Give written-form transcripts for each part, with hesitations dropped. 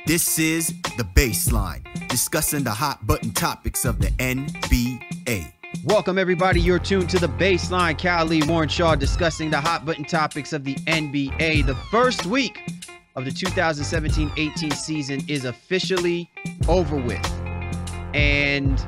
This is The Baseline, discussing the hot button topics of the NBA. Welcome, everybody. You're tuned to The Baseline. Cal Lee, Warren Shaw, discussing the hot button topics of the NBA. The first week of the 2017-18 season is officially over with. And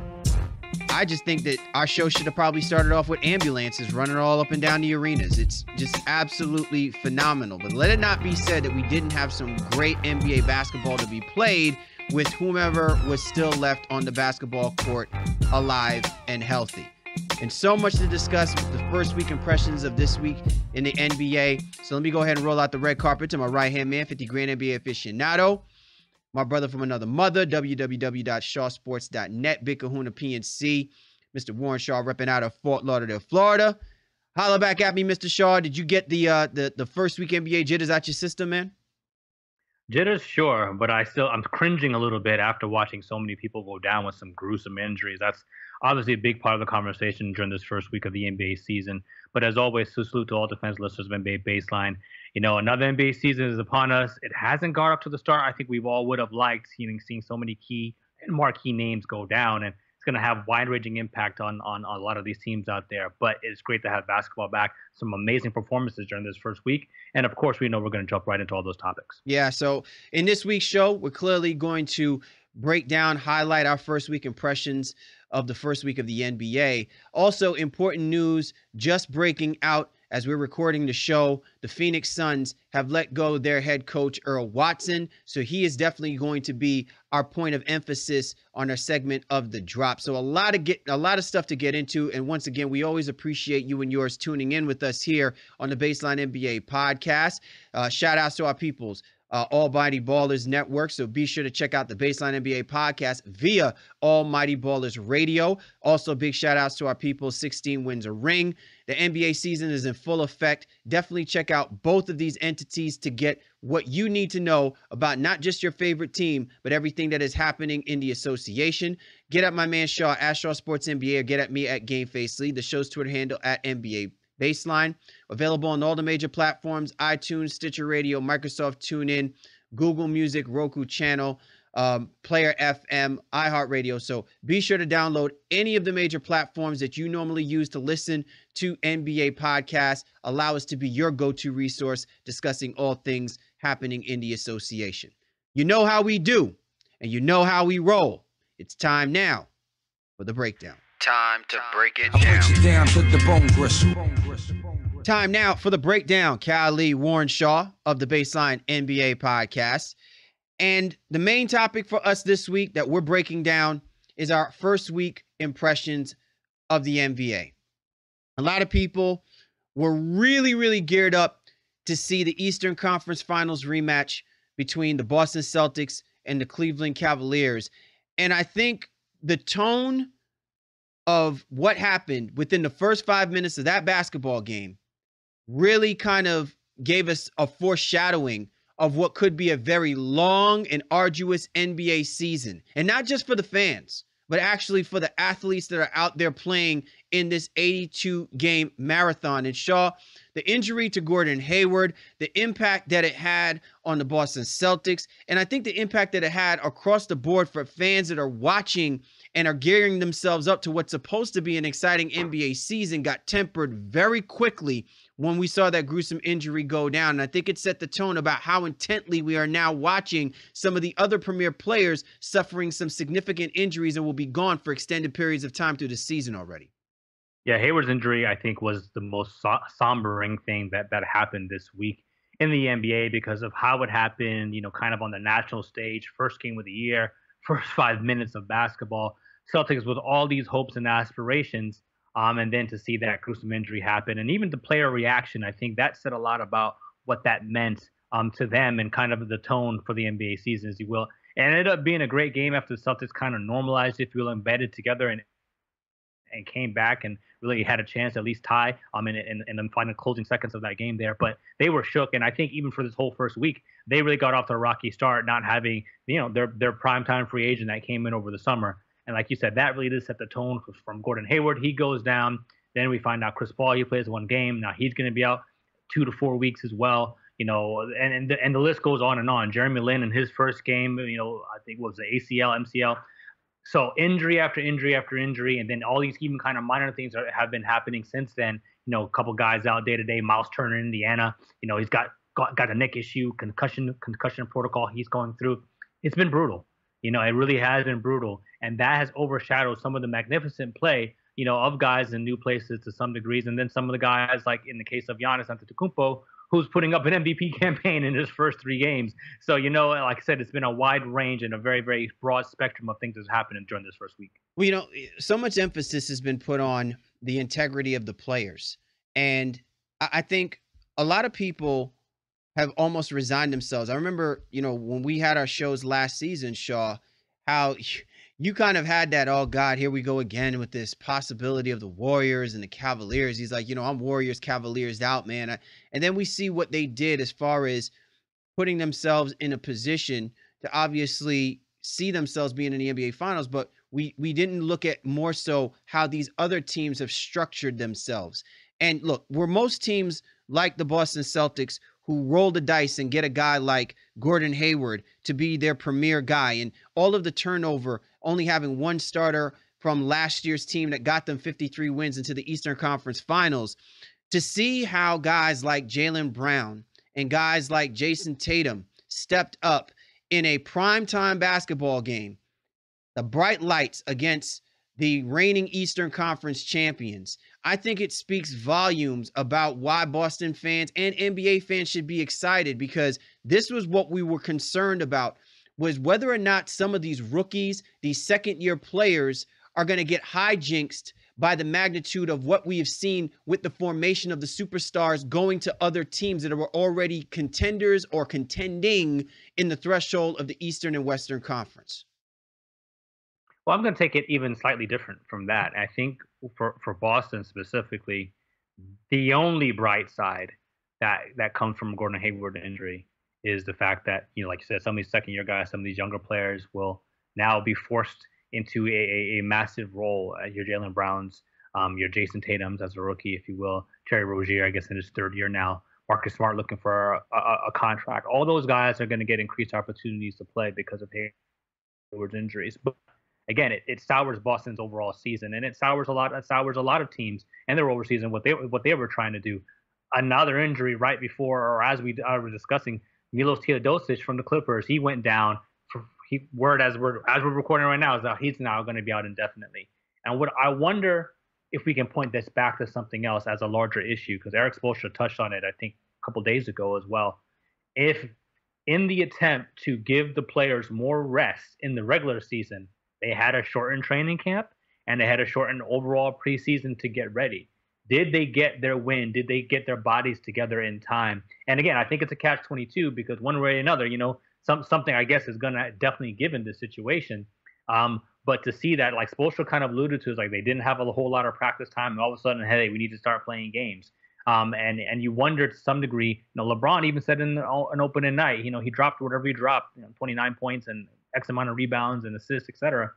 I just think that our show should have probably started off with ambulances running all up and down the arenas. It's just absolutely phenomenal. But let it not be said that we didn't have some great NBA basketball to be played with whomever was still left on the basketball court alive and healthy. And so much to discuss with the first week impressions of this week in the NBA. So let me go ahead and roll out the red carpet to my right-hand man, 50 grand NBA aficionado. My brother from another mother, www.shawsports.net, Big Kahuna PNC, Mr. Warren Shaw, repping out of Fort Lauderdale, Florida. Holla back at me, Mr. Shaw. Did you get the first week NBA jitters out your system, man? Jitters, sure, but I'm cringing a little bit after watching so many people go down with some gruesome injuries. That's obviously a big part of the conversation during this first week of the NBA season. But as always, salute to all defense listeners of NBA Baseline. You know, another NBA season is upon us. It hasn't got up to the start I think we all would have liked, seeing so many key and marquee names go down. And it's going to have wide-ranging impact on a lot of these teams out there. But it's great to have basketball back. Some amazing performances during this first week. And, of course, we know we're going to jump right into all those topics. Yeah, so in this week's show, we're clearly going to break down, highlight our first week impressions of the first week of the NBA. Also, important news just breaking out as we're recording the show. The Phoenix Suns have let go their head coach, Earl Watson. So he is definitely going to be our point of emphasis on our segment of the drop. So a lot of stuff to get into. And once again, we always appreciate you and yours tuning in with us here on the Baseline NBA podcast. Shout outs to our peoples. Almighty Ballers Network. So be sure to check out the Baseline NBA podcast via Almighty Ballers Radio. Also, big shout outs to our people, 16 Wins a Ring. The NBA season is in full effect. Definitely check out both of these entities to get what you need to know about not just your favorite team, but everything that is happening in the association. Get at my man Shaw at Shaw Sports NBA, or get at me at GameFace Lee, the show's Twitter handle at NBA Baseline. Available on all the major platforms: iTunes, Stitcher Radio, Microsoft TuneIn, Google Music, Roku Channel, Player FM, iHeartRadio. So be sure to download any of the major platforms that you normally use to listen to NBA podcasts. Allow us to be your go-to resource discussing all things happening in the association. You know how we do, and you know how we roll. It's time now for the breakdown. Time to break it down to the bone gristle. Time now for the breakdown. Cal Lee, Warren Shaw of the Baseline NBA podcast. And the main topic for us this week that we're breaking down is our first week impressions of the NBA. A lot of people were really, really geared up to see the Eastern Conference Finals rematch between the Boston Celtics and the Cleveland Cavaliers. And I think the tone of what happened within the first 5 minutes of that basketball game really kind of gave us a foreshadowing of what could be a very long and arduous NBA season. And not just for the fans, but actually for the athletes that are out there playing in this 82-game marathon. And Shaw, the injury to Gordon Hayward, the impact that it had on the Boston Celtics, and I think the impact that it had across the board for fans that are watching and are gearing themselves up to what's supposed to be an exciting NBA season got tempered very quickly when we saw that gruesome injury go down. And I think it set the tone about how intently we are now watching some of the other premier players suffering some significant injuries and will be gone for extended periods of time through the season already. Yeah, Hayward's injury, I think, was the most sombering thing that happened this week in the NBA because of how it happened, kind of on the national stage, first game of the year, first 5 minutes of basketball. Celtics with all these hopes and aspirations, and then to see that gruesome injury happen. And even the player reaction, I think that said a lot about what that meant to them and kind of the tone for the NBA season, as you will. And it ended up being a great game after the Celtics kind of normalized, if you will, embedded together and came back and really had a chance to at least tie in the final closing seconds of that game there. But they were shook. And I think even for this whole first week, they really got off to a rocky start, not having, their primetime free agent that came in over the summer. And like you said, that really did set the tone from Gordon Hayward. He goes down. Then we find out Chris Paul, he plays one game. Now he's going to be out 2 to 4 weeks as well. and the list goes on and on. Jeremy Lin in his first game, I think it was the ACL, MCL. So injury after injury after injury, and then all these even kind of minor things have been happening since then. A couple guys out day to day. Miles Turner in Indiana, he's got a neck issue, concussion protocol he's going through. It's been brutal. It really has been brutal, and that has overshadowed some of the magnificent play, of guys in new places to some degrees, and then some of the guys, like in the case of Giannis Antetokounmpo, who's putting up an MVP campaign in his first 3 games. So, like I said, it's been a wide range and a very, very broad spectrum of things that's happening during this first week. Well, so much emphasis has been put on the integrity of the players. And I think a lot of people have almost resigned themselves. I remember, when we had our shows last season, Shaw, how you kind of had that, oh God, here we go again with this possibility of the Warriors and the Cavaliers. He's like, I'm Warriors, Cavaliers out, man. And then we see what they did as far as putting themselves in a position to obviously see themselves being in the NBA Finals, but we didn't look at more so how these other teams have structured themselves. And look, were most teams like the Boston Celtics who roll the dice and get a guy like Gordon Hayward to be their premier guy, and all of the turnover, only having one starter from last year's team that got them 53 wins into the Eastern Conference Finals, to see how guys like Jaylen Brown and guys like Jason Tatum stepped up in a primetime basketball game, the bright lights against the reigning Eastern Conference champions, I think it speaks volumes about why Boston fans and NBA fans should be excited, because this was what we were concerned about, was whether or not some of these rookies, these second-year players, are going to get hijinxed by the magnitude of what we have seen with the formation of the superstars going to other teams that were already contenders or contending in the threshold of the Eastern and Western Conference. Well, I'm going to take it even slightly different from that. I think for Boston specifically, the only bright side that comes from Gordon Hayward injury is the fact that, like you said, some of these second-year guys, some of these younger players will now be forced into a massive role. Your Jaylen Browns, your Jason Tatum's as a rookie, if you will, Terry Rozier, I guess, in his 3rd year now, Marcus Smart looking for a contract. All those guys are going to get increased opportunities to play because of Hayward's injuries. But again, it sours Boston's overall season, and it sours a lot of teams and their overall season, what they were trying to do. Another injury right before, or as we were discussing, Milos Teodosic from the Clippers, he went down. Word as we're recording right now is that he's now going to be out indefinitely. And what I wonder if we can point this back to something else as a larger issue, because Eric Spoelstra touched on it, I think, a couple days ago as well. If in the attempt to give the players more rest in the regular season, they had a shortened training camp and they had a shortened overall preseason to get ready, did they get their win? Did they get their bodies together in time? And again, I think it's a catch-22, because one way or another, something I guess is going to definitely give in this situation. But to see that, like Spoelstra kind of alluded to, is like they didn't have a whole lot of practice time, and all of a sudden, hey, we need to start playing games. And you wonder to some degree, LeBron even said in an opening night, he dropped whatever he dropped, 29 points and X amount of rebounds and assists, etc.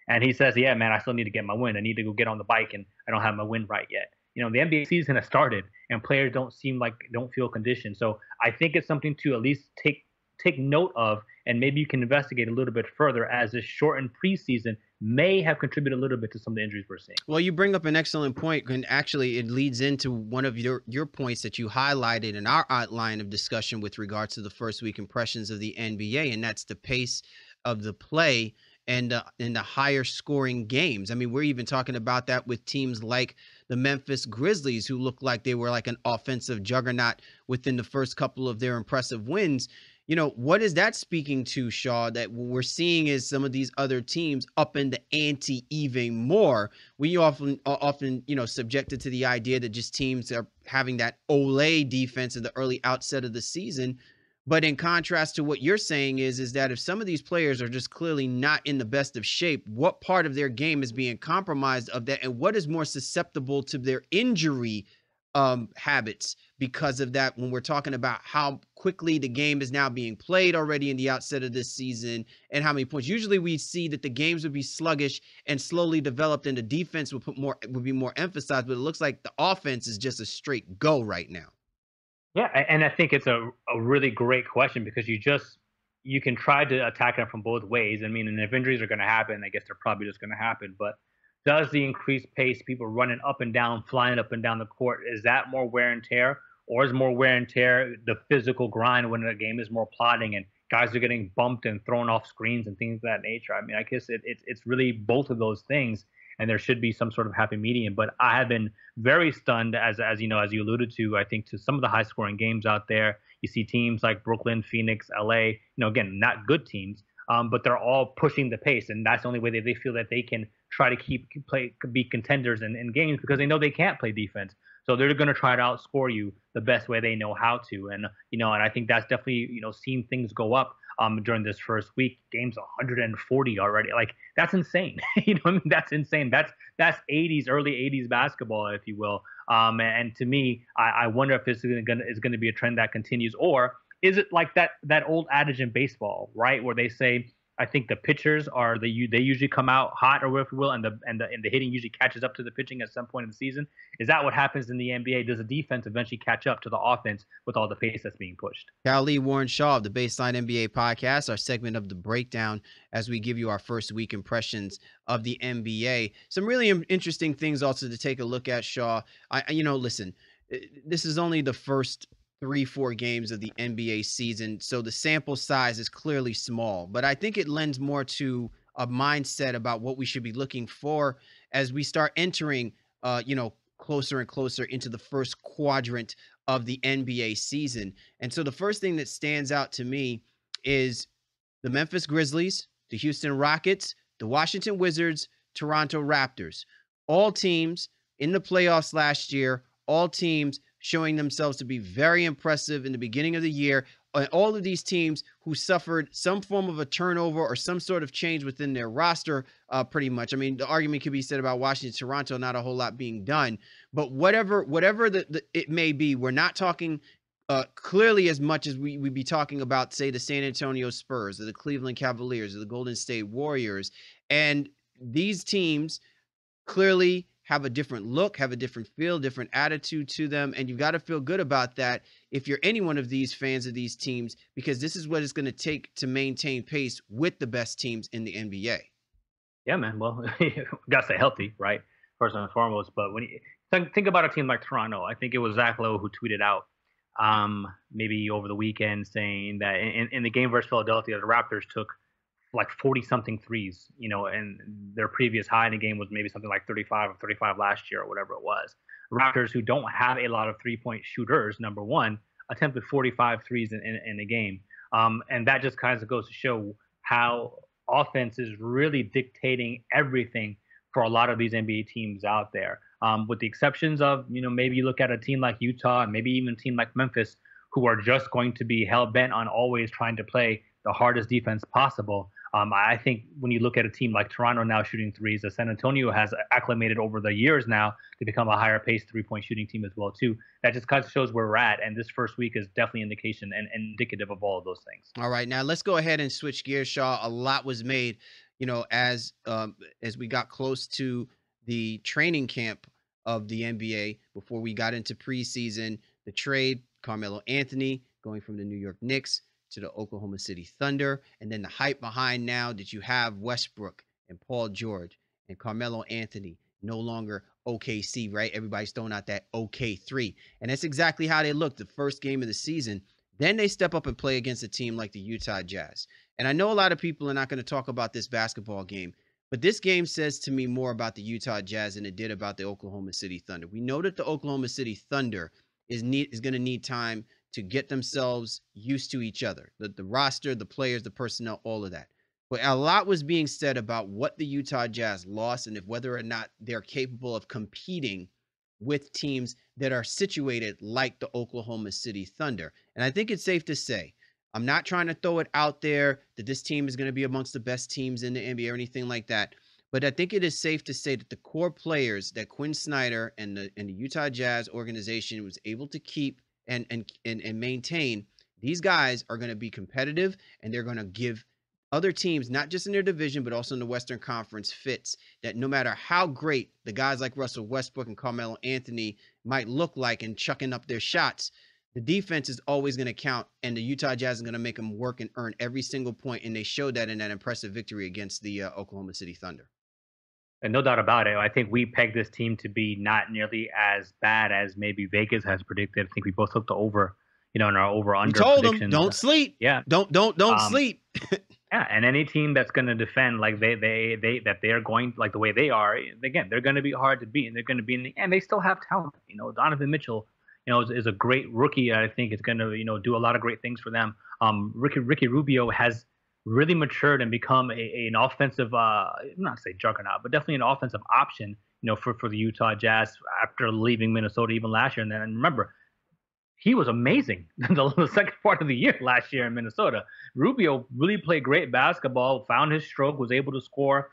And he says, yeah, man, I still need to get my win. I need to go get on the bike, and I don't have my win right yet. The NBA season has started, and players don't feel conditioned. So I think it's something to at least take note of, and maybe you can investigate a little bit further, as this shortened preseason may have contributed a little bit to some of the injuries we're seeing. Well, you bring up an excellent point, and actually it leads into one of your points that you highlighted in our outline of discussion with regards to the first week impressions of the NBA, and that's the pace of the play and in the higher scoring games. I mean, we're even talking about that with teams like the Memphis Grizzlies, who look like they were like an offensive juggernaut within the first couple of their impressive wins. What is that speaking to, Shaw, that what we're seeing is some of these other teams up in the ante even more? We often, subjected to the idea that just teams are having that Olay defense in the early outset of the season. But in contrast to what you're saying is that if some of these players are just clearly not in the best of shape, what part of their game is being compromised of that, and what is more susceptible to their injury habits because of that, when we're talking about how quickly the game is now being played already in the outset of this season and how many points. Usually we see that the games would be sluggish and slowly developed, and the defense would be more emphasized, but it looks like the offense is just a straight go right now. Yeah, and I think it's a really great question because you can try to attack it from both ways. I mean, and if injuries are going to happen, I guess they're probably just going to happen. But does the increased pace, people running up and down, flying up and down the court, is that more wear and tear, or is more wear and tear the physical grind when the game is more plodding and guys are getting bumped and thrown off screens and things of that nature? I mean, I guess it's really both of those things, and there should be some sort of happy medium. But I have been very stunned, as you know, as you alluded to, I think, to some of the high scoring games out there. You see teams like Brooklyn, Phoenix, LA, again, not good teams, but they're all pushing the pace, and that's the only way that they feel that they can try to be contenders in games, because they know they can't play defense. So they're going to try to outscore you the best way they know how to, and and I think that's definitely seen things go up during this first week. Games 140 already, like that's insane. I mean, that's insane. That's 80s, early 80s basketball, if you will. And to me, I wonder if this is going to be a trend that continues, or is it like that old adage in baseball, right, where they say, I think the pitchers they usually come out hot, or whatever you will, and the hitting usually catches up to the pitching at some point in the season. Is that what happens in the NBA? Does the defense eventually catch up to the offense with all the pace that's being pushed? Cal Lee, Warren Shaw of the Baseline NBA podcast, our segment of the breakdown as we give you our first week impressions of the NBA. Some really interesting things also to take a look at, Shaw. Listen, this is only the first 3-4 games of the NBA season, so the sample size is clearly small, but I think it lends more to a mindset about what we should be looking for as we start entering closer and closer into the first quadrant of the NBA season. And so the first thing that stands out to me is the Memphis Grizzlies, the Houston Rockets, the Washington Wizards, Toronto Raptors. All teams in the playoffs last year, all teams showing themselves to be very impressive in the beginning of the year. All of these teams who suffered some form of a turnover or some sort of change within their roster, pretty much. I mean, the argument could be said about Washington, Toronto, not a whole lot being done. But whatever it may be, we're not talking clearly as much as we'd be talking about, say, the San Antonio Spurs or the Cleveland Cavaliers or the Golden State Warriors. And these teams clearly have a different look, have a different feel, different attitude to them. And you've got to feel good about that if you're any one of these fans of these teams, because this is what it's going to take to maintain pace with the best teams in the NBA. Yeah, man. Well, you got to stay healthy, right? First and foremost. But when you think about a team like Toronto, I think it was Zach Lowe who tweeted out maybe over the weekend saying that in the game versus Philadelphia, the Raptors took like 40 something threes, and their previous high in the game was maybe something like 35 or 35 last year or whatever it was. Raptors, who don't have a lot of 3-point shooters, number one, attempted 45 threes in a game. And that just kind of goes to show how offense is really dictating everything for a lot of these NBA teams out there. With the exceptions of, maybe you look at a team like Utah and maybe even a team like Memphis, who are just going to be hell bent on always trying to play the hardest defense possible. I think when you look at a team like Toronto now shooting threes, that San Antonio has acclimated over the years now to become a higher paced 3-point shooting team as well too. That just kind of shows where we're at, and this first week is definitely indication and indicative of all of those things. All right, now let's go ahead and switch gears, Shaw. A lot was made, as we got close to the training camp of the NBA before we got into preseason. The trade, Carmelo Anthony going from the New York Knicks to the Oklahoma City Thunder, and then the hype behind now that you have Westbrook and Paul George and Carmelo Anthony no longer OKC, right? Everybody's throwing out that OK3, and that's exactly how they looked the first game of the season. Then they step up and play against a team like the Utah Jazz. And I know a lot of people are not going to talk about this basketball game, but this game says to me more about the Utah Jazz than it did about the Oklahoma City Thunder. We know that the Oklahoma City Thunder is going to need time to get themselves used to each other, the roster, the players, the personnel, all of that. But a lot was being said about what the Utah Jazz lost and if whether or not they're capable of competing with teams that are situated like the Oklahoma City Thunder. And I think it's safe to say, I'm not trying to throw it out there that this team is going to be amongst the best teams in the NBA or anything like that. But I think it is safe to say that the core players that Quinn Snyder and the Utah Jazz organization was able to keep and maintain, these guys are going to be competitive, and they're going to give other teams, not just in their division, but also in the Western Conference, fits that no matter how great the guys like Russell Westbrook and Carmelo Anthony might look like and chucking up their shots, The defense is always going to count, and the Utah Jazz is going to make them work and earn every single point, and they showed that in that impressive victory against the Oklahoma City Thunder. And no doubt about it, I think we pegged this team to be not nearly as bad as maybe Vegas has predicted. I think we both took the over, in our over/under predictions. Them, don't sleep. Yeah, don't sleep. Yeah, and any team that's going to defend like they're going like the way they are, again, they're going to be hard to beat, and they're going to be and they still have talent. Donovan Mitchell, is a great rookie. I think it's going to, do a lot of great things for them. Ricky Rubio has really matured and become an offensive, not to say juggernaut, but definitely an offensive option, for the Utah Jazz after leaving Minnesota even last year. And then remember, he was amazing the second part of the year last year in Minnesota. Rubio really played great basketball, found his stroke, was able to score,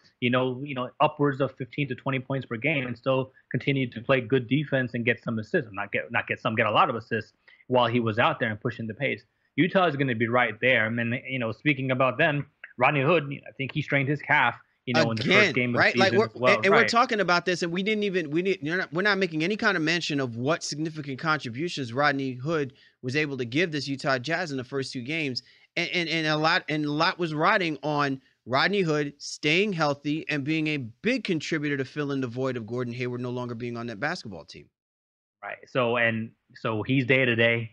upwards of 15 to 20 points per game, and still continued to play good defense and get some assists. Get a lot of assists while he was out there and pushing the pace. Utah is going to be right there. I mean, speaking about them, Rodney Hood, I think he strained his calf. Again, in the first game of right? the season Like as well. we're talking about this, and we're not making any kind of mention of what significant contributions Rodney Hood was able to give this Utah Jazz in the first two games, and a lot was riding on Rodney Hood staying healthy and being a big contributor to fill in the void of Gordon Hayward no longer being on that basketball team. Right. So he's day to day.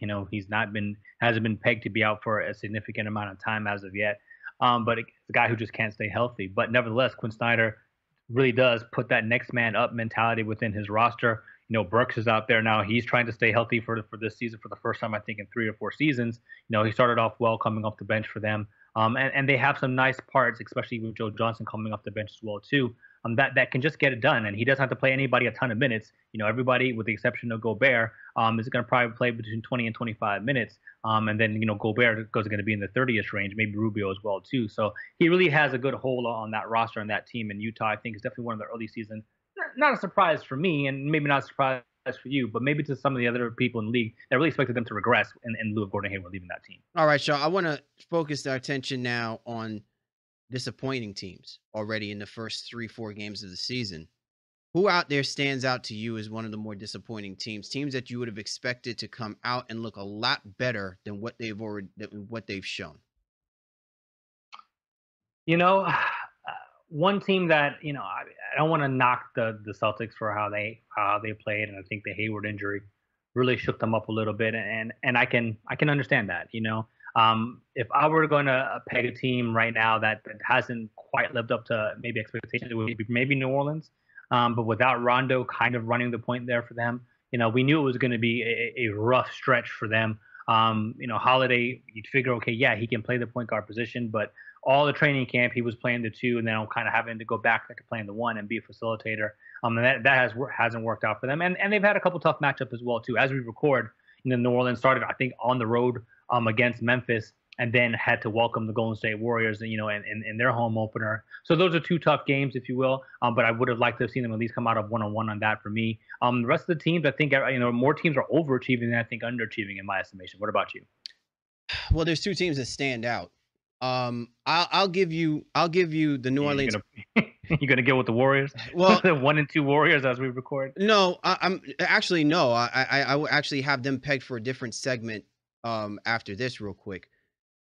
Hasn't been pegged to be out for a significant amount of time as of yet. But it's a guy who just can't stay healthy. But nevertheless, Quinn Snyder really does put that next man up mentality within his roster. Burks is out there now. He's trying to stay healthy for this season for the first time, I think, in 3 or 4 seasons. He started off well coming off the bench for them. And they have some nice parts, especially with Joe Johnson coming off the bench as well, too. That can just get it done. And he doesn't have to play anybody a ton of minutes. Everybody, with the exception of Gobert, is going to probably play between 20 and 25 minutes. And then, Gobert is going to be in the 30ish range, maybe Rubio as well, too. So he really has a good hold on that roster and that team. And Utah, I think, is definitely one of the early season. Not a surprise for me, and maybe not a surprise for you, but maybe to some of the other people in the league that really expected them to regress in lieu of Gordon Hayward leaving that team. All right, Shaw, I want to focus our attention now on disappointing teams already in the first 3-4 games of the season. Who out there stands out to you as one of the more disappointing teams that you would have expected to come out and look a lot better than what they've shown? One team that I don't want to knock the Celtics for how they played, and I think the Hayward injury really shook them up a little bit, and I can understand that. If I were going to peg a team right now that hasn't quite lived up to maybe expectations, it would be maybe New Orleans. But without Rondo kind of running the point there for them, we knew it was going to be a rough stretch for them. Holiday, you'd figure, okay, yeah, he can play the point guard position, but all the training camp he was playing the 2, and then kind of having to go back to playing the 1 and be a facilitator. And that hasn't worked out for them. And they've had a couple tough matchups as well too. As we record, New Orleans started, I think, on the road against Memphis, and then had to welcome the Golden State Warriors, in their home opener. So those are 2 tough games, if you will. But I would have liked to have seen them at least come out of 1-on-1 on that for me. The rest of the teams, I think, more teams are overachieving than I think underachieving in my estimation. What about you? Well, there's 2 teams that stand out. I'll give you the New Orleans. You're gonna go with the Warriors? Well, the 1 and 2 Warriors as we record. No, I'm actually no. I will actually have them pegged for a different segment after this real quick.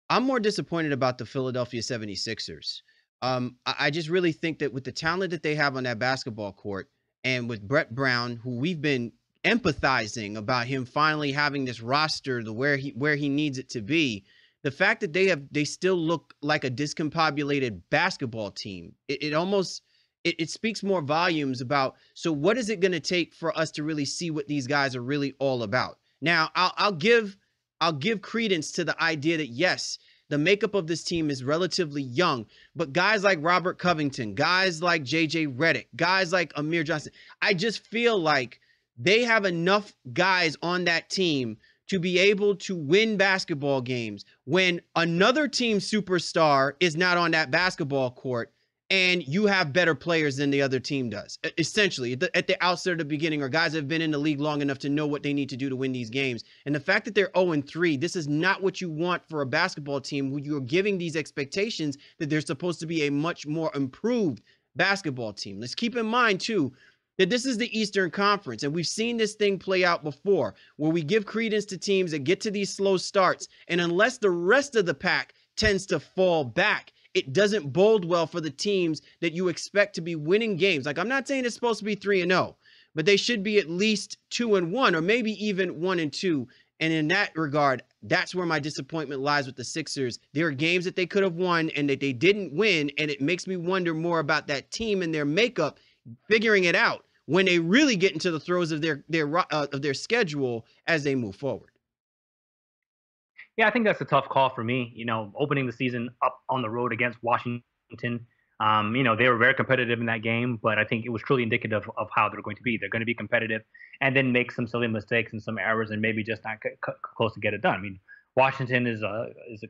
I'm more disappointed about the Philadelphia 76ers. I just really think that with the talent that they have on that basketball court, and with Brett Brown, who we've been empathizing about him finally having this roster to where he needs it to be, the fact that they still look like a discombobulated basketball team, it almost speaks more volumes about, so what is it going to take for us to really see what these guys are really all about? Now, I'll give credence to the idea that, yes, the makeup of this team is relatively young, but guys like Robert Covington, guys like JJ Redick, guys like Amir Johnson, I just feel like they have enough guys on that team to be able to win basketball games when another team superstar is not on that basketball court and you have better players than the other team does. Essentially, at the outset of the beginning, or guys that have been in the league long enough to know what they need to do to win these games. And the fact that they're 0-3, this is not what you want for a basketball team who you're giving these expectations that they're supposed to be a much more improved basketball team. Let's keep in mind, too, that this is the Eastern Conference, and we've seen this thing play out before, where we give credence to teams that get to these slow starts, and unless the rest of the pack tends to fall back, it doesn't bode well for the teams that you expect to be winning games. Like, I'm not saying it's supposed to be 3-0, but they should be at least 2-1, or maybe even 1-2. And in that regard, that's where my disappointment lies with the Sixers. There are games that they could have won and that they didn't win, and it makes me wonder more about that team and their makeup, figuring it out when they really get into the throes of their schedule as they move forward. Yeah, I think that's a tough call for me. Opening the season up on the road against Washington, they were very competitive in that game, but I think it was truly indicative of how they're going to be. They're going to be competitive and then make some silly mistakes and some errors and maybe just not close to get it done. I mean, Washington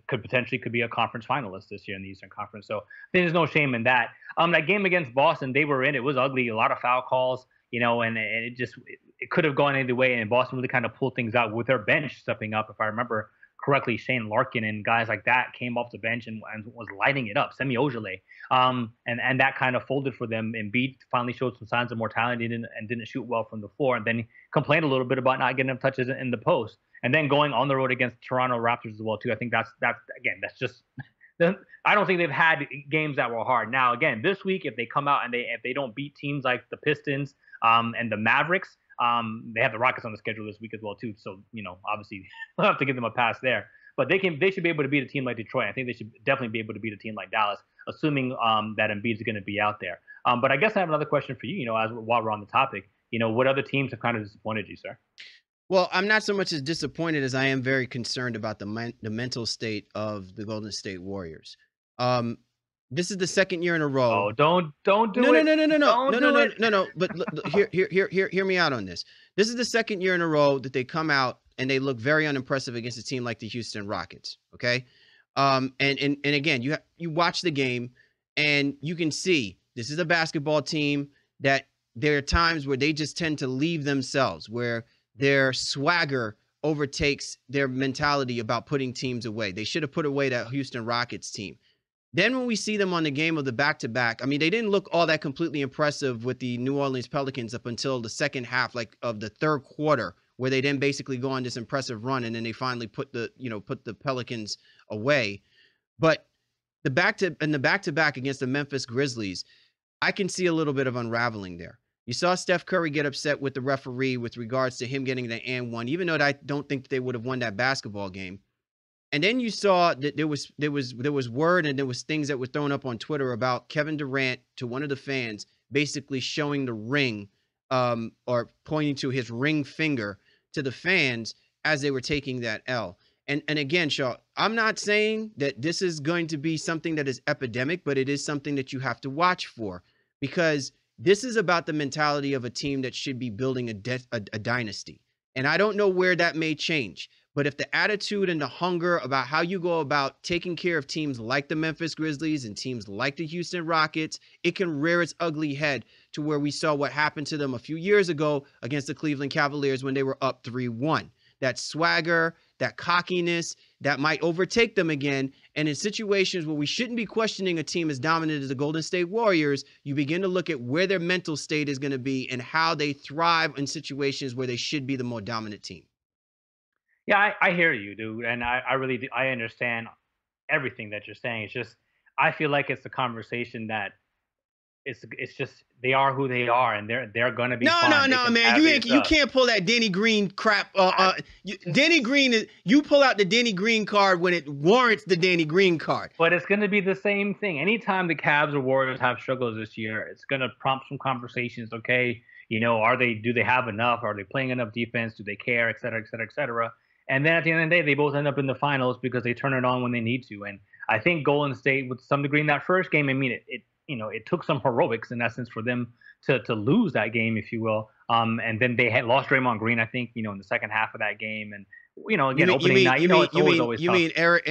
could potentially be a conference finalist this year in the Eastern Conference. So I think there's no shame in that. That game against Boston, they were in. It was ugly, a lot of foul calls, and it could have gone either way. And Boston really kind of pulled things out with their bench stepping up. If I remember correctly, Shane Larkin and guys like that came off the bench and was lighting it up. Semi Ojeleye, and that kind of folded for them. Embiid finally showed some signs of mortality and didn't shoot well from the floor, and then he complained a little bit about not getting enough touches in the post. And then going on the road against Toronto Raptors as well too. I think that's just. I don't think they've had games that were hard. Now again, this week if they come out and if they don't beat teams like the Pistons and the Mavericks. They have the Rockets on the schedule this week as well too, so obviously we'll have to give them a pass there. But they should be able to beat a team like Detroit. I think they should definitely be able to beat a team like Dallas, assuming that Embiid's going to be out there. But I guess I have another question for you. While we're on the topic, what other teams have kind of disappointed you, sir? Well, I'm not so much as disappointed as I am very concerned about the mental state of the Golden State Warriors. This is the second year in a row. Oh, don't do it. No. But hear me out on this. This is the second year in a row that they come out and they look very unimpressive against a team like the Houston Rockets. Okay, and again, you watch the game and you can see this is a basketball team that there are times where they just tend to leave themselves, where their swagger overtakes their mentality about putting teams away. They should have put away that Houston Rockets team. Then when we see them on the game of the back-to-back, I mean, they didn't look all that completely impressive with the New Orleans Pelicans up until the second half, like of the third quarter, where they then basically go on this impressive run, and then they finally put the Pelicans away. But the back-to-back against the Memphis Grizzlies, I can see a little bit of unraveling there. You saw Steph Curry get upset with the referee with regards to him getting the and one, even though I don't think that they would have won that basketball game. And then you saw that there was word and there was things that were thrown up on Twitter about Kevin Durant to one of the fans basically showing the ring or pointing to his ring finger to the fans as they were taking that L. And again, Shaw, I'm not saying that this is going to be something that is epidemic, but it is something that you have to watch for, because this is about the mentality of a team that should be building a dynasty. And I don't know where that may change. But if the attitude and the hunger about how you go about taking care of teams like the Memphis Grizzlies and teams like the Houston Rockets, it can rear its ugly head to where we saw what happened to them a few years ago against the Cleveland Cavaliers when they were up 3-1. That swagger, that cockiness, that might overtake them again. And in situations where we shouldn't be questioning a team as dominant as the Golden State Warriors, you begin to look at where their mental state is going to be and how they thrive in situations where they should be the more dominant team. Yeah, I hear you, dude, and I really do. I understand everything that you're saying. It's just I feel like it's a conversation that it's just they are who they are, and they're gonna be. No, man, you can't pull that Denny Green crap. Denny Green you pull out the Denny Green card when it warrants the Denny Green card. But it's gonna be the same thing. Anytime the Cavs or Warriors have struggles this year, it's gonna prompt some conversations. Okay, do they have enough? Are they playing enough defense? Do they care? Et cetera, et cetera, et cetera. And then at the end of the day, they both end up in the finals because they turn it on when they need to. And I think Golden State, with some degree in that first game, I mean, it took some heroics in essence for them to lose that game, if you will. And then they had lost Draymond Green, I think, in the second half of that game. And again, opening night, it's always tough.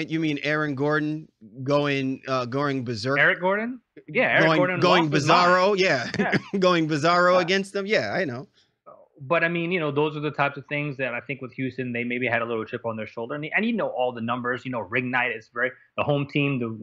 You mean Aaron Gordon going berserk? Eric Gordon? Yeah, Eric Gordon going bizarro. Yeah, going bizarro against them. Yeah, I know. But I mean, those are the types of things that I think with Houston, they maybe had a little chip on their shoulder. And all the numbers, ring night is the home team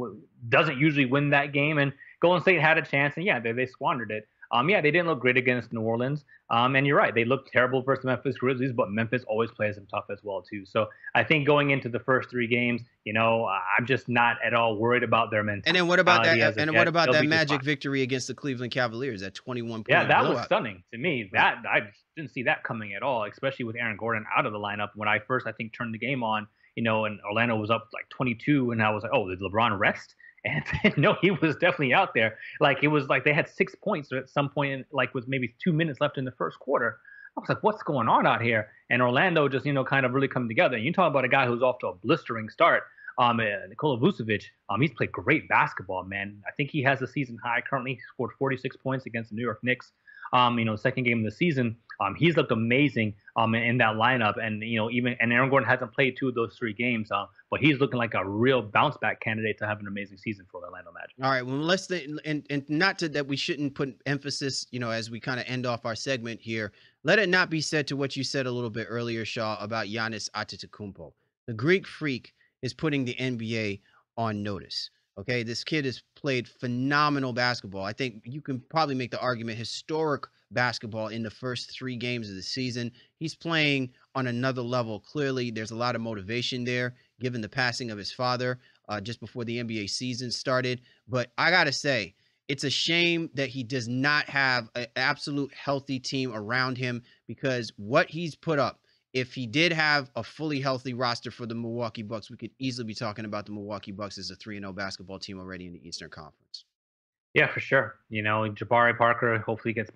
doesn't usually win that game. And Golden State had a chance, and yeah, they squandered it. Yeah, they didn't look great against New Orleans. And you're right, they looked terrible versus Memphis Grizzlies, but Memphis always plays them tough as well too. So I think going into the first 3 games, I'm just not at all worried about their And then what about mentality that? as of And what yet. about They'll that be just Magic fine. victory against the Cleveland Cavaliers, that 21 Yeah, point that was blowout? stunning to me. Right. That I didn't see that coming at all, especially with Aaron Gordon out of the lineup. When I first, I think, turned the game on, and Orlando was up like 22, and I was like, oh, did LeBron rest? And no, he was definitely out there. Like it was like they had 6 points at some point, like with maybe 2 minutes left in the first quarter. I was like, what's going on out here? And Orlando just, kind of really come together. And you talk about a guy who's off to a blistering start. Nikola Vucevic, he's played great basketball, man. I think he has a season high currently. He scored 46 points against the New York Knicks. Second game of the season. He's looked amazing in that lineup, and and Aaron Gordon hasn't played 2 of those 3 games, but he's looking like a real bounce back candidate to have an amazing season for the Orlando Magic. All right. Well, let's and not to that we shouldn't put emphasis, as we kind of end off our segment here. Let it not be said to what you said a little bit earlier, Shaw, about Giannis Antetokounmpo. The Greek Freak is putting the NBA on notice. Okay, this kid has played phenomenal basketball. I think you can probably make the argument historic basketball in the first 3 games of the season. He's playing on another level. Clearly, there's a lot of motivation there, given the passing of his father just before the NBA season started. But I got to say, it's a shame that he does not have an absolute healthy team around him, because what he's put up, if he did have a fully healthy roster for the Milwaukee Bucks, we could easily be talking about the Milwaukee Bucks as a 3-0 basketball team already in the Eastern Conference. Yeah, for sure. Jabari Parker hopefully gets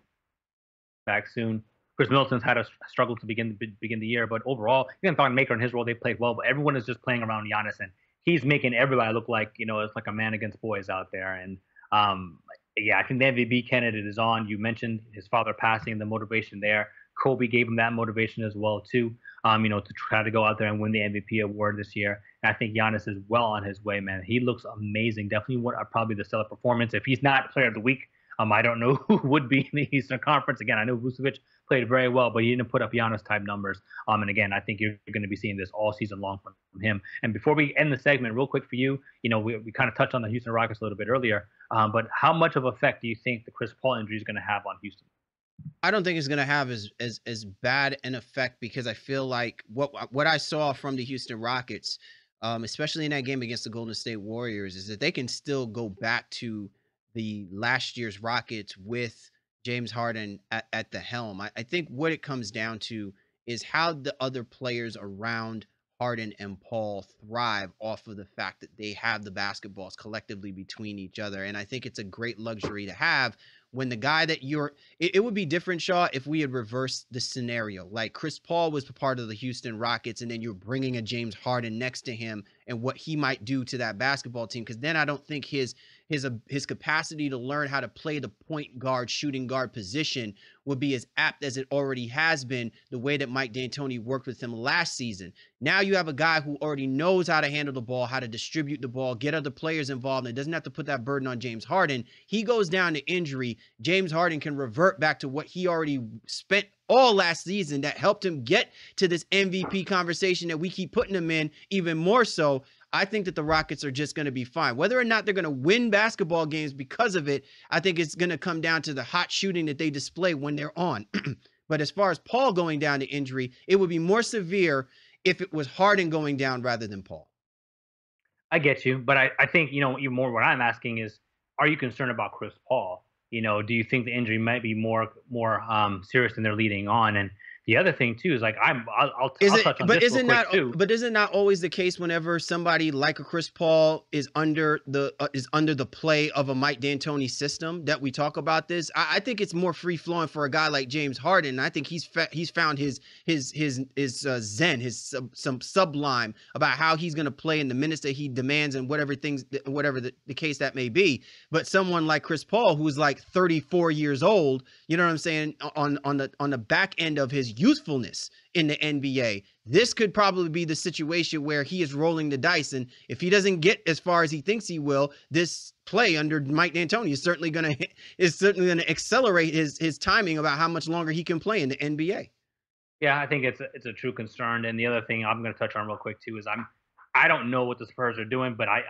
back soon. Chris Middleton's had a struggle to begin the year, but overall, Thon Maker in his role, they played well. But everyone is just playing around Giannis, and he's making everybody look like it's like a man against boys out there. And yeah, I think the MVP candidate is on. You mentioned his father passing, the motivation there. Kobe gave him that motivation as well too. To try to go out there and win the MVP award this year. And I think Giannis is well on his way, man. He looks amazing. Definitely probably the stellar performance. If he's not Player of the Week, I don't know who would be in the Eastern Conference. Again, I know Vucevic played very well, but he didn't put up Giannis type numbers. And again, I think you're going to be seeing this all season long from him. And before we end the segment, real quick for you, we kind of touched on the Houston Rockets a little bit earlier, but how much of effect do you think the Chris Paul injury is going to have on Houston? I don't think it's going to have as bad an effect, because I feel like what I saw from the Houston Rockets, especially in that game against the Golden State Warriors, is that they can still go back to the last year's Rockets with James Harden at the helm. I think what it comes down to is how the other players around Harden and Paul thrive off of the fact that they have the basketballs collectively between each other. And I think it's a great luxury to have when the guy that it would be different, Shaw, if we had reversed the scenario. Like Chris Paul was part of the Houston Rockets, and then you're bringing a James Harden next to him and what he might do to that basketball team. Because then I don't think his capacity to learn how to play the point guard, shooting guard position would be as apt as it already has been, the way that Mike D'Antoni worked with him last season. Now you have a guy who already knows how to handle the ball, how to distribute the ball, get other players involved, and doesn't have to put that burden on James Harden. He goes down to injury. James Harden can revert back to what he already spent all last season that helped him get to this MVP conversation that we keep putting him in even more so. I think that the Rockets are just going to be fine. Whether or not they're going to win basketball games because of it, I think it's going to come down to the hot shooting that they display when they're on. But as far as Paul going down to injury, it would be more severe if it was Harden going down rather than Paul. I get you, but I think, even more what I'm asking is, are you concerned about Chris Paul? Do you think the injury might be more serious than they're leading on? And the other thing too is like I'll touch on this real quick too. But is it not always the case whenever somebody like a Chris Paul is under the play of a Mike D'Antoni system that we talk about this? I think it's more free flowing for a guy like James Harden. I think he's found his zen, some sublime about how he's going to play in the minutes that he demands and whatever the case that may be. But someone like Chris Paul, who's like 34 years old, you know what I'm saying, on the back end of his youthfulness in the NBA, this could probably be the situation where he is rolling the dice. And if he doesn't get as far as he thinks he will, this play under Mike D'Antoni is certainly going to accelerate his timing about how much longer he can play in the NBA. Yeah, I think it's a true concern. And the other thing I'm going to touch on real quick too is I don't know what the Spurs are doing, but I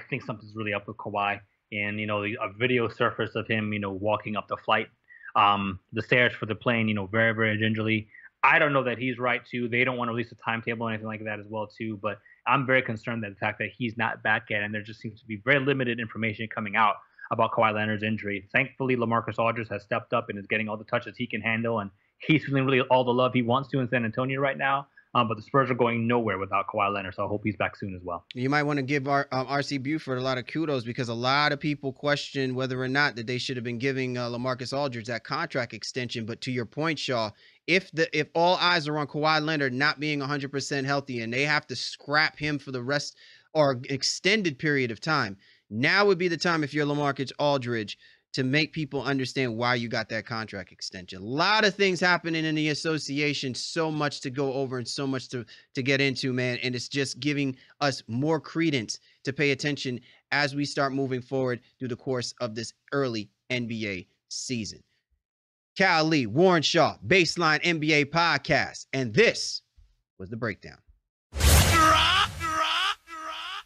think something's really up with Kawhi. And a video surfaced of him walking up the flight The stairs for the plane, very, very gingerly. I don't know that he's right too. They don't want to release a timetable or anything like that as well too. But I'm very concerned that the fact that he's not back yet, and there just seems to be very limited information coming out about Kawhi Leonard's injury. Thankfully, LaMarcus Aldridge has stepped up and is getting all the touches he can handle, and he's feeling really all the love he wants to in San Antonio right now. But the Spurs are going nowhere without Kawhi Leonard, so I hope he's back soon as well. You might want to give our RC Buford a lot of kudos, because a lot of people question whether or not that they should have been giving LaMarcus Aldridge that contract extension. But to your point, Shaw, if all eyes are on Kawhi Leonard not being 100% healthy and they have to scrap him for the rest or extended period of time, now would be the time, if you're LaMarcus Aldridge, to make people understand why you got that contract extension. A lot of things happening in the association, so much to go over and so much to get into, man. And it's just giving us more credence to pay attention as we start moving forward through the course of this early NBA season. Cal Lee, Warren Shaw, Baseline NBA Podcast. And this was The Breakdown.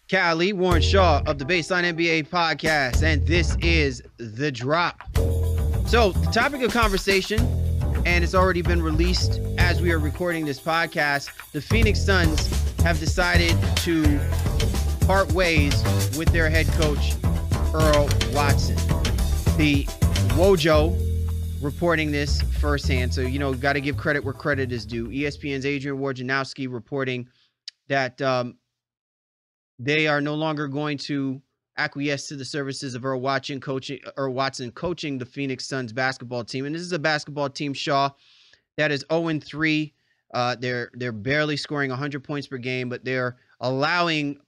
Cal Lee, Warren Shaw of the Baseline NBA Podcast, and this is The Drop. So, the topic of conversation, and it's already been released as we are recording this podcast, the Phoenix Suns have decided to part ways with their head coach, Earl Watson. The Wojo reporting this firsthand, so, got to give credit where credit is due. ESPN's Adrian Wojnarowski reporting that they are no longer going to acquiesce to the services of Earl Watson coaching the Phoenix Suns basketball team. And this is a basketball team, Shaw, that is 0-3. They're barely scoring 100 points per game, but they're allowing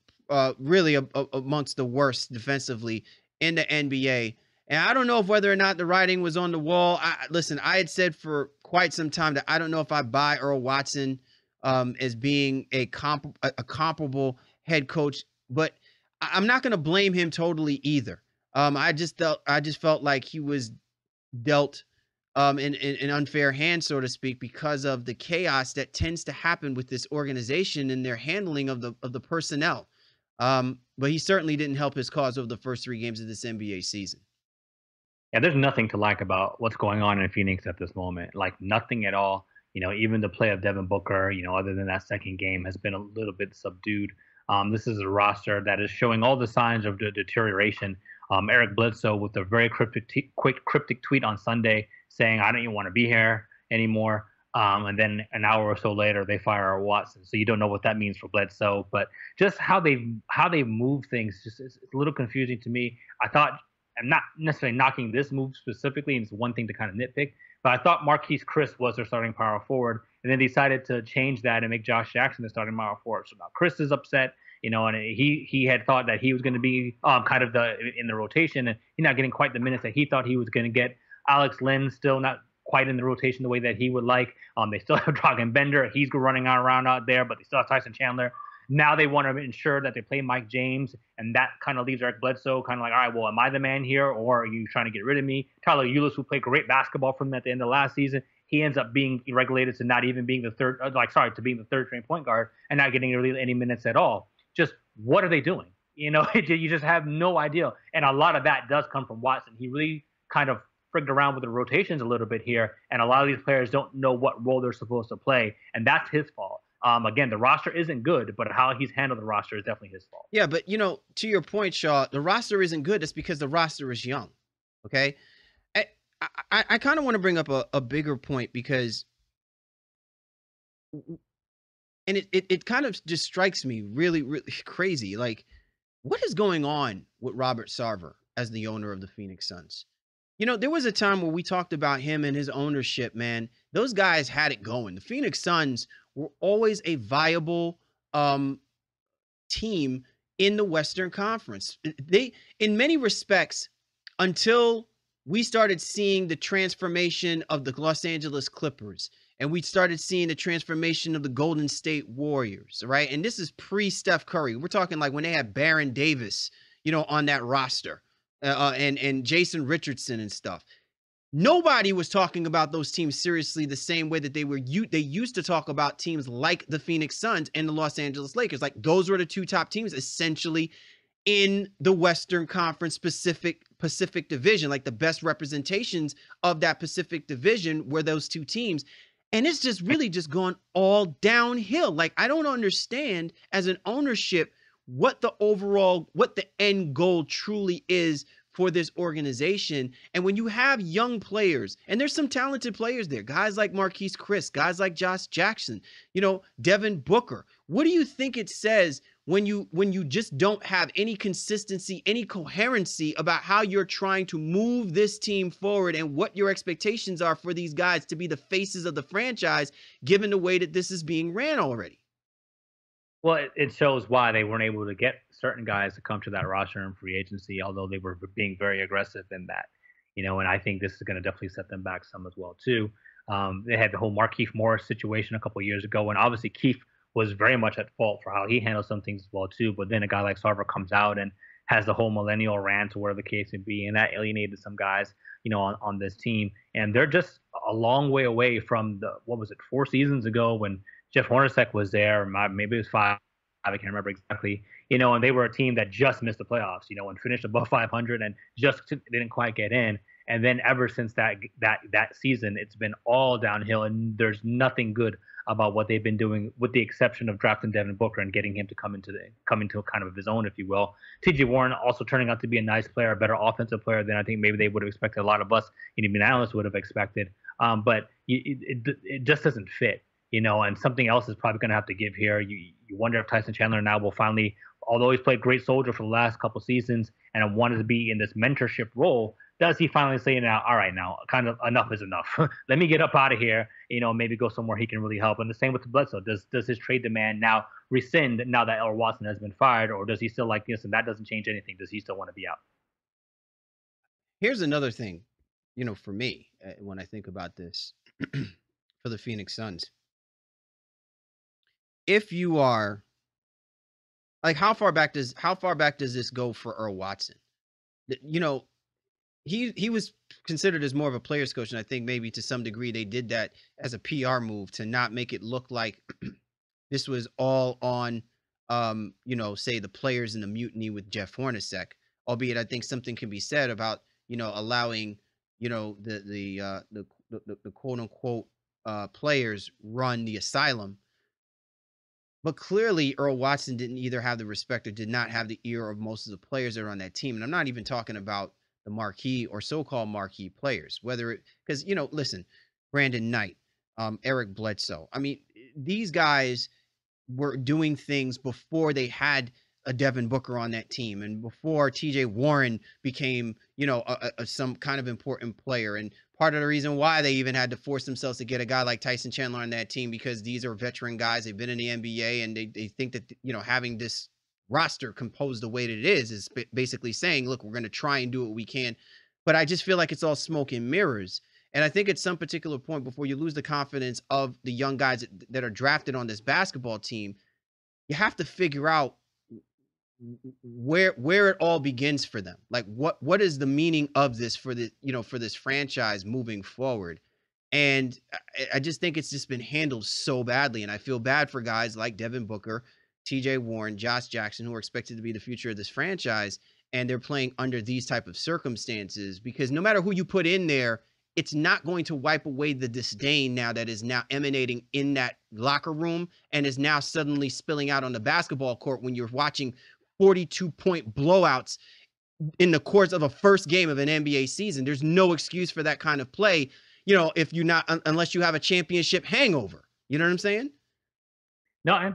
really amongst the worst defensively in the NBA. And I don't know if whether or not the writing was on the wall. Listen, I had said for quite some time that I don't know if I buy Earl Watson as being a comparable head coach, but I'm not going to blame him totally either. I just felt like he was dealt in an unfair hand, so to speak, because of the chaos that tends to happen with this organization and their handling of the personnel. But he certainly didn't help his cause over the first 3 games of this NBA season. Yeah, there's nothing to like about what's going on in Phoenix at this moment. Like, nothing at all. Even the play of Devin Booker, other than that second game, has been a little bit subdued. This is a roster that is showing all the signs of deterioration. Eric Bledsoe with a very cryptic tweet on Sunday saying, "I don't even want to be here anymore." And then an hour or so later, they fire Watson. So you don't know what that means for Bledsoe. But just how they move things, it's a little confusing to me. I'm not necessarily knocking this move specifically, and it's one thing to kind of nitpick, but I thought Marquise Chris was their starting power forward, and then decided to change that and make Josh Jackson the starting power forward. So now Chris is upset, and he had thought that he was going to be kind of in the rotation, and he's not getting quite the minutes that he thought he was going to get. Alex Len still not quite in the rotation the way that he would like. They still have Dragan Bender. He's running around out there, but they still have Tyson Chandler. Now they want to ensure that they play Mike James, and that kind of leaves Eric Bledsoe kind of like, all right, well, am I the man here, or are you trying to get rid of me? Tyler Ulis, who played great basketball for them at the end of last season, he ends up being regulated to not even being to being the third string point guard and not getting really any minutes at all. Just what are they doing? You just have no idea. And a lot of that does come from Watson. He really kind of frigged around with the rotations a little bit here, and a lot of these players don't know what role they're supposed to play, and that's his fault. Again, the roster isn't good, but how he's handled the roster is definitely his fault. Yeah, but to your point, Shaw, the roster isn't good. It's because the roster is young. Okay, I kind of want to bring up a bigger point, because, and it kind of just strikes me really, really crazy. Like, what is going on with Robert Sarver as the owner of the Phoenix Suns? There was a time where we talked about him and his ownership, man. Those guys had it going. The Phoenix Suns were always a viable team in the Western Conference. They, in many respects, until we started seeing the transformation of the Los Angeles Clippers, and we started seeing the transformation of the Golden State Warriors, right? And this is pre-Steph Curry. We're talking like when they had Baron Davis, on that roster. And Jason Richardson and stuff. Nobody was talking about those teams seriously the same way that they used to talk about teams like the Phoenix Suns and the Los Angeles Lakers. Like, those were the 2 top teams essentially in the Western Conference Pacific Division, like the best representations of that Pacific Division were those two teams. And it's just really just gone all downhill. Like, I don't understand as an ownership what the end goal truly is for this organization. And when you have young players, and there's some talented players there, guys like Marquise Chris, guys like Josh Jackson, Devin Booker, what do you think it says when you just don't have any consistency, any coherency about how you're trying to move this team forward and what your expectations are for these guys to be the faces of the franchise, given the way that this is being ran already? Well, it shows why they weren't able to get certain guys to come to that roster in free agency, although they were being very aggressive in that. And I think this is going to definitely set them back some as well too. They had the whole Markieff Morris situation a couple of years ago, and obviously Keith was very much at fault for how he handled some things as well too. But then a guy like Sarver comes out and has the whole millennial rant or whatever the case may be, and that alienated some guys, on this team. And they're just a long way away from what was it, 4 seasons ago when Jeff Hornacek was there, maybe it was 5. I can't remember exactly. And they were a team that just missed the playoffs, and finished above 500 and just didn't quite get in. And then ever since that season, it's been all downhill, and there's nothing good about what they've been doing, with the exception of drafting Devin Booker and getting him to come into kind of his own, if you will. T.J. Warren also turning out to be a nice player, a better offensive player than I think maybe they would have expected. A lot of us, even analysts, would have expected. But it just doesn't fit. And something else is probably going to have to give here. You wonder if Tyson Chandler now will finally, although he's played great soldier for the last couple seasons and wanted to be in this mentorship role, does he finally say now, all right, now kind of enough is enough. Let me get up out of here, maybe go somewhere he can really help. And the same with Bledsoe. Does his trade demand now rescind now that L. Watson has been fired, or does he still like this and that doesn't change anything? Does he still want to be out? Here's another thing, for me, when I think about this for the Phoenix Suns. If you are like, how far back does this go for Earl Watson? He was considered as more of a player's coach, and I think maybe to some degree they did that as a PR move to not make it look like this was all on say the players in the mutiny with Jeff Hornacek. Albeit I think something can be said about allowing the quote unquote players run the asylum. But clearly, Earl Watson didn't either have the respect or did not have the ear of most of the players that are on that team. And I'm not even talking about the marquee or so-called marquee players, because, listen, Brandon Knight, Eric Bledsoe. I mean, these guys were doing things before they had a Devin Booker on that team and before TJ Warren became, some kind of important player. And part of the reason why they even had to force themselves to get a guy like Tyson Chandler on that team, because these are veteran guys. They've been in the NBA, and they think that, having this roster composed the way that it is basically saying, look, we're going to try and do what we can. But I just feel like it's all smoke and mirrors. And I think at some particular point, before you lose the confidence of the young guys that are drafted on this basketball team, you have to figure out where it all begins for them. Like, what is the meaning of this for this franchise moving forward? And I just think it's just been handled so badly. And I feel bad for guys like Devin Booker, TJ Warren, Josh Jackson, who are expected to be the future of this franchise. And they're playing under these type of circumstances, because no matter who you put in there, it's not going to wipe away the disdain now that is now emanating in that locker room and is now suddenly spilling out on the basketball court when you're watching 42-point blowouts in the course of a first game of an NBA season. There's no excuse for that kind of play, if you're not, unless you have a championship hangover. You know what I'm saying? No,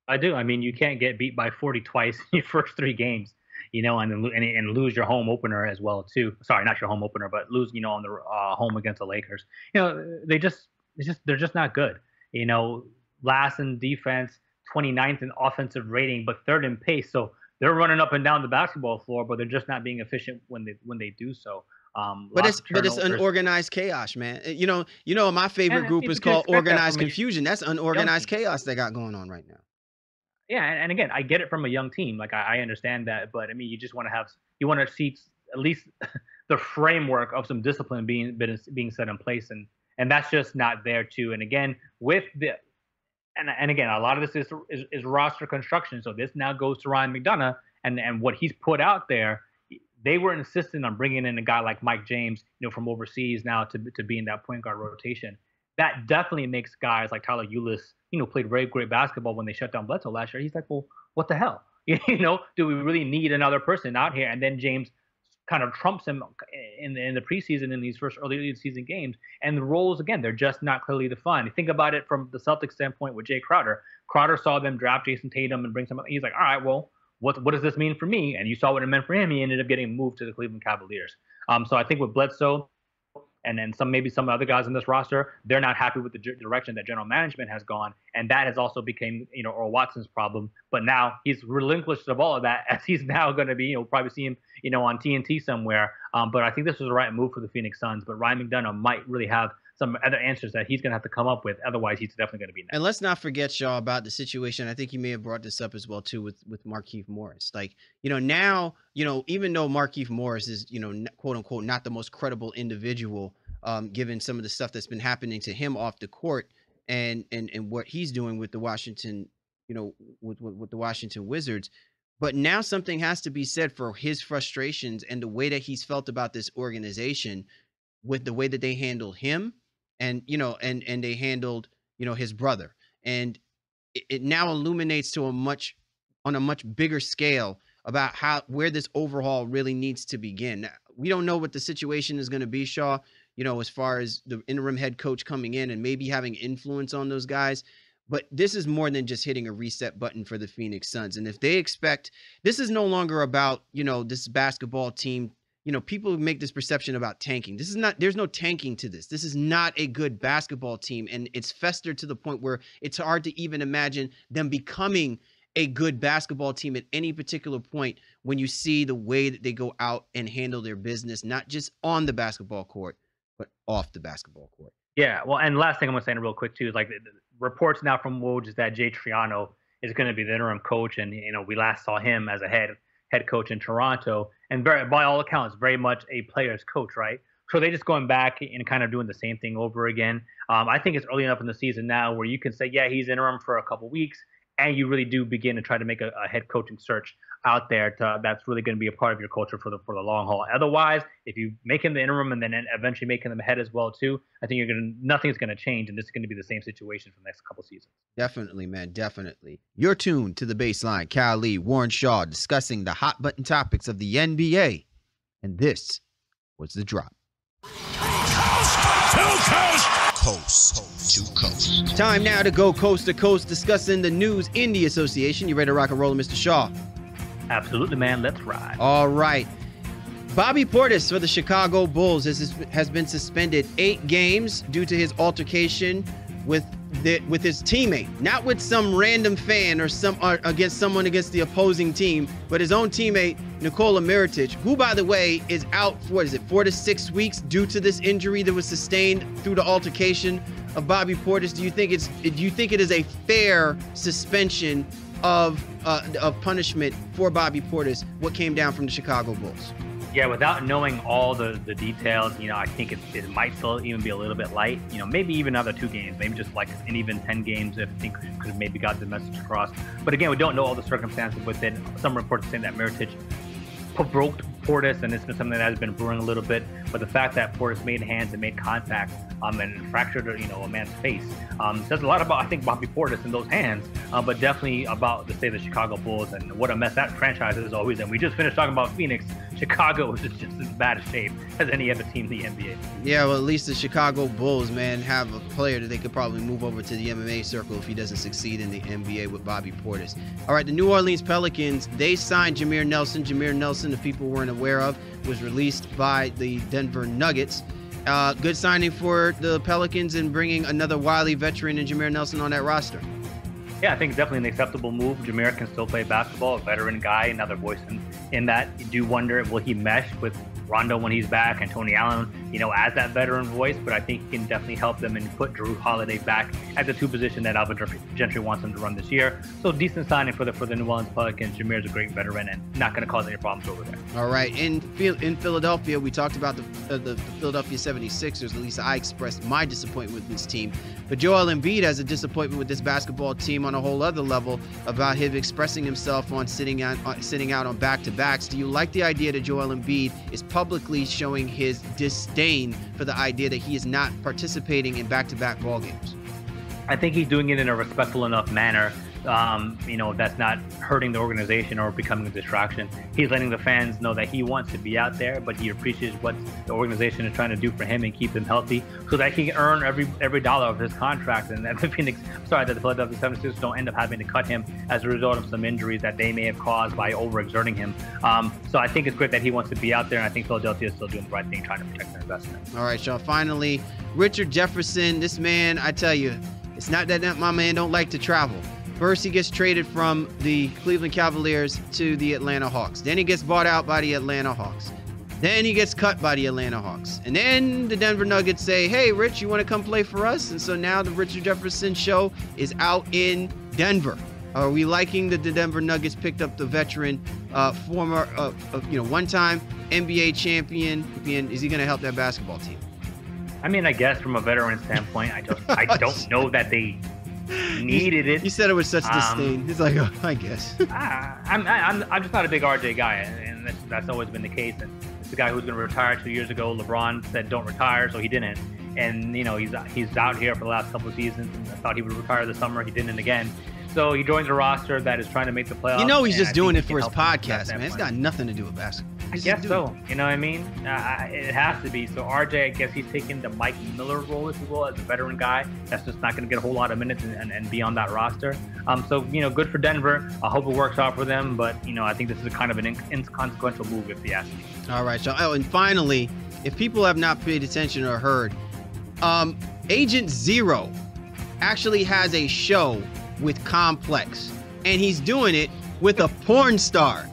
I do. I mean, you can't get beat by 40 twice in your first 3 games, and lose your home opener as well too. Sorry, not your home opener, but lose, on the home against the Lakers. They're just not good. Last in defense, 29th in offensive rating, but 3rd in pace. So they're running up and down the basketball floor, but they're just not being efficient when they do so. But it's unorganized chaos, man. My favorite group is called organized confusion. That's unorganized chaos they got going on right now. Yeah, and again, I get it from a young team. Like, I understand that, but I mean, you want to see at least the framework of some discipline being set in place, and that's just not there too. And again, and again, a lot of this is roster construction. So this now goes to Ryan McDonough, and what he's put out there, they were insistent on bringing in a guy like Mike James, from overseas now to be in that point guard rotation. That definitely makes guys like Tyler Ulis, played very great basketball when they shut down Bledsoe last year. He's like, well, what the hell? Do we really need another person out here? And then James kind of trumps him in the preseason in these first early season games. And the roles, again, they're just not clearly defined. Think about it from the Celtics standpoint with Jay Crowder. Crowder saw them draft Jason Tatum and bring some. He's like, all right, well, what does this mean for me? And you saw what it meant for him. He ended up getting moved to the Cleveland Cavaliers. So I think with Bledsoe and then maybe some other guys in this roster, they're not happy with the direction that general management has gone. And that has also become, Earl Watson's problem. But now he's relinquished of all of that, as he's now going to be, probably see him, on TNT somewhere. But I think this was the right move for the Phoenix Suns. But Ryan McDonough might really have some other answers that he's going to have to come up with. Otherwise, he's definitely going to be next. And let's not forget, Shaw, about the situation. I think you may have brought this up as well, too, with Markieff Morris. Like, now, even though Markieff Morris is, quote unquote, not the most credible individual, given some of the stuff that's been happening to him off the court and what he's doing with the Washington, with the Washington Wizards. But now something has to be said for his frustrations and the way that he's felt about this organization with the way that they handled him and they handled, his brother. And it now illuminates on a much bigger scale about where this overhaul really needs to begin. Now, we don't know what the situation is going to be, Shaw, as far as the interim head coach coming in and maybe having influence on those guys. But this is more than just hitting a reset button for the Phoenix Suns. And if they expect, this is no longer about, this basketball team. People make this perception about tanking. There's no tanking to this. This is not a good basketball team. And it's festered to the point where it's hard to even imagine them becoming a good basketball team at any particular point when you see the way that they go out and handle their business, not just on the basketball court, but off the basketball court. Yeah, well, and last thing I'm going to say real quick, too, is like the reports now from Woj is that Jay Triano is going to be the interim coach. And, we last saw him as a head coach in Toronto, and by all accounts, very much a player's coach, right? So they're just going back and kind of doing the same thing over again. I think it's early enough in the season now where you can say, yeah, he's interim for a couple weeks, and you really do begin to try to make a head coaching search out there that's really going to be a part of your culture for the long haul. Otherwise, if you make him the interim and then eventually making them head as well too, I think nothing's going to change, and this is going to be the same situation for the next couple seasons. Definitely, man, definitely. You're tuned to The Baseline. Cal Lee, Warren Shaw, discussing the hot button topics of the NBA, and this was The Drop. Coast to coast. Time now to go coast to coast, discussing the news in the association. You ready to rock and roll, Mr. Shaw? Absolutely, man. Let's ride. All right. Bobby Portis for the Chicago Bulls has been suspended 8 games due to his altercation with his teammate, not with some random fan or against the opposing team, but his own teammate, Nikola Mirotic, who, by the way, is out for 4 to 6 weeks due to this injury that was sustained through the altercation of Bobby Portis. Do you think it is a fair suspension of punishment for Bobby Portis, what came down from the Chicago Bulls? Yeah, without knowing all the details, I think it might still even be a little bit light. Maybe even another 2 games, maybe just like an even 10 games if I think could have maybe got the message across. But again, we don't know all the circumstances with it. Some reports saying that Mirotic provoked Portis, and it's been something that has been brewing a little bit. But the fact that Portis made hands and made contact and fractured a man's face says a lot about, I think, Bobby Portis and those hands, but definitely about the state of the Chicago Bulls and what a mess that franchise is always. And we just finished talking about Phoenix. Chicago is just as bad a shape as any other team in the NBA. Yeah, well, at least the Chicago Bulls, man, have a player that they could probably move over to the MMA circle if he doesn't succeed in the NBA with Bobby Portis. All right, the New Orleans Pelicans, they signed Jameer Nelson. Jameer Nelson, if people weren't aware of, was released by the Denver Nuggets. Good signing for the Pelicans and bringing another wily veteran in Jameer Nelson on that roster. Yeah, I think definitely an acceptable move. Jameer can still play basketball, a veteran guy, another voice in that. You do wonder, will he mesh with Rondo when he's back and Tony Allen as that veteran voice, but I think he can definitely help them and put Drew Holiday back at the 2 position that Alvin Gentry wants him to run this year. So decent signing for the New Orleans Pelicans. Jameer's a great veteran and not going to cause any problems over there. All right. In Philadelphia, we talked about the Philadelphia 76ers. At least I expressed my disappointment with this team. But Joel Embiid has a disappointment with this basketball team on a whole other level about him expressing himself on sitting out on back-to-backs. Do you like the idea that Joel Embiid is publicly showing his disdain for the idea that he is not participating in back-to-back ball games? I think he's doing it in a respectful enough manner, that's not hurting the organization or becoming a distraction. He's letting the fans know that he wants to be out there, but he appreciates what the organization is trying to do for him and keep him healthy so that he can earn every dollar of his contract, and that the Philadelphia 76ers don't end up having to cut him as a result of some injuries that they may have caused by overexerting him. So I think it's great that he wants to be out there, and I think Philadelphia is still doing the right thing, trying to protect their investment. All right, Sean. Finally, Richard Jefferson. This man, I tell you, it's not that my man don't like to travel. First, he gets traded from the Cleveland Cavaliers to the Atlanta Hawks. Then he gets bought out by the Atlanta Hawks. Then he gets cut by the Atlanta Hawks. And then the Denver Nuggets say, hey, Rich, you want to come play for us? And so now the Richard Jefferson show is out in Denver. Are we liking that the Denver Nuggets picked up the veteran, former, one-time NBA champion? Is he going to help that basketball team? I mean, I guess from a veteran standpoint, I don't know that they needed it. He said it with such disdain. He's like, oh, I guess. I'm just not a big RJ guy, and that's always been the case. And it's the guy who's going to retire 2 years ago. LeBron said don't retire, so he didn't. And he's out here for the last couple of seasons. And I thought he would retire this summer. He didn't again. So he joins a roster that is trying to make the playoffs. He's just doing it for his podcast, man. It's got nothing to do with basketball. I guess so. You know what I mean? It has to be. So RJ, I guess he's taking the Mike Miller role, if you will, as a veteran guy that's just not going to get a whole lot of minutes and be on that roster. So good for Denver. I hope it works out for them. But I think this is kind of an inconsequential move, if you ask me. All right. So, and finally, if people have not paid attention or heard, Agent Zero actually has a show with Complex, and he's doing it with a porn star.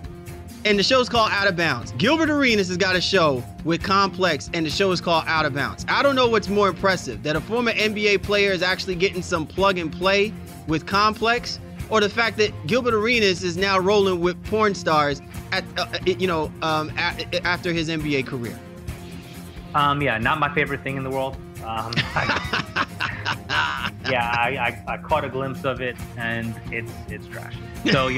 And the show's called Out of Bounds. Gilbert Arenas has got a show with Complex, and the show is called Out of Bounds. I don't know what's more impressive, that a former NBA player is actually getting some plug and play with Complex, or the fact that Gilbert Arenas is now rolling with porn stars after his NBA career. Not my favorite thing in the world. I caught a glimpse of it, and it's trash. So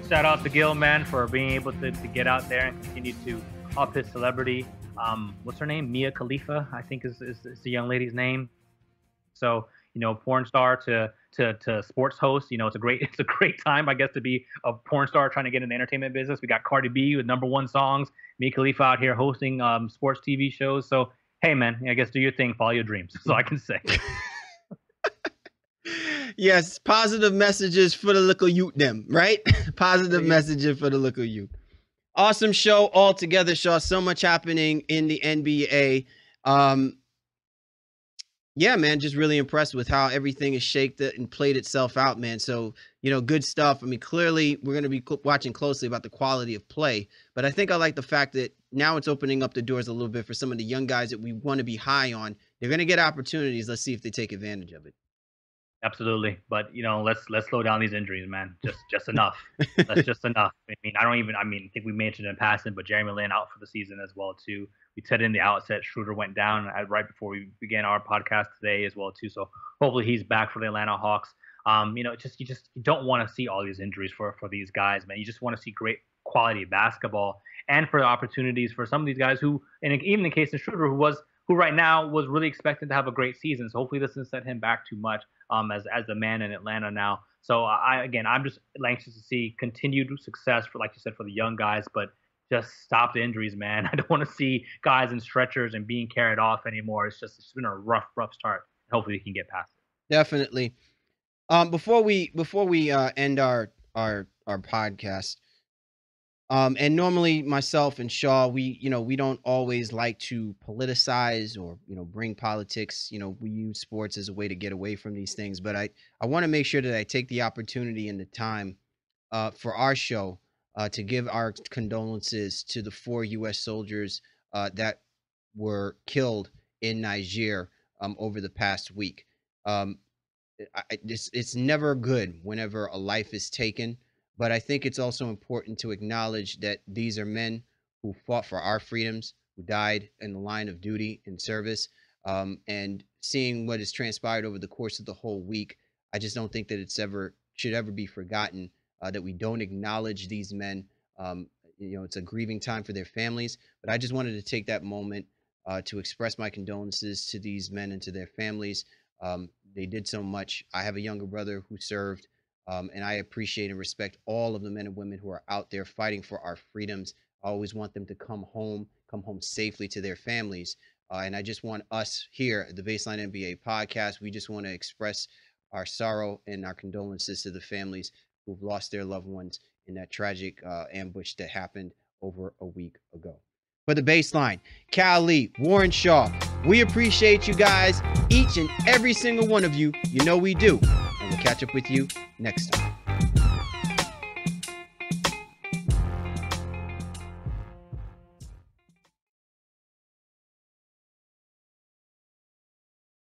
shout out to Gil, man, for being able to get out there and continue to up his celebrity. What's her name? Mia Khalifa, I think is the young lady's name. So porn star to sports host. It's a great time, I guess, to be a porn star trying to get in the entertainment business. We got Cardi B with #1 songs. Mia Khalifa out here hosting sports TV shows. So hey, man, I guess do your thing, follow your dreams. That's all I can say. Yes, positive messages for the little youth them, right? Positive messages for the little youth. Awesome show altogether, Shaw. So much happening in the NBA. Yeah, man, just really impressed with how everything is shaped and played itself out, man. So, good stuff. I mean, clearly we're going to be watching closely about the quality of play, but I think I like the fact that now it's opening up the doors a little bit for some of the young guys that we want to be high on. They're going to get opportunities. Let's see if they take advantage of it. Absolutely, but let's slow down these injuries, man. Just enough. That's just enough. I think we mentioned it in passing, but Jeremy Lin out for the season as well too. We said in the outset, Schroeder went down right before we began our podcast today as well too. So hopefully he's back for the Atlanta Hawks. You don't want to see all these injuries for these guys, man. You just want to see great quality basketball and for the opportunities for some of these guys who, and even in the case of Schroeder, who right now was really expected to have a great season. So hopefully this doesn't set him back too much as the man in Atlanta now. So I'm just anxious to see continued success for, like you said, for the young guys, but just stop the injuries, man. I don't want to see guys in stretchers and being carried off anymore. It's been a rough start. Hopefully we can get past it. Definitely. Before we end our podcast, and normally myself and Shaw, we don't always like to politicize or, bring politics. We use sports as a way to get away from these things. But I want to make sure that I take the opportunity and the time for our show to give our condolences to the 4 U.S. soldiers that were killed in Niger over the past week. It's never good whenever a life is taken, but I think it's also important to acknowledge that these are men who fought for our freedoms, who died in the line of duty in service. And seeing what has transpired over the course of the whole week, I just don't think that should ever be forgotten, that we don't acknowledge these men. It's a grieving time for their families, but I just wanted to take that moment to express my condolences to these men and to their families. They did so much. I have a younger brother who served, and I appreciate and respect all of the men and women who are out there fighting for our freedoms. I always want them to come home safely to their families. And I just want us here at the Baseline NBA podcast, we just want to express our sorrow and our condolences to the families who've lost their loved ones in that tragic ambush that happened over a week ago. For the Baseline, Cal Lee, Warren Shaw, we appreciate you guys, each and every single one of you. You know we do. And we'll catch up with you next time.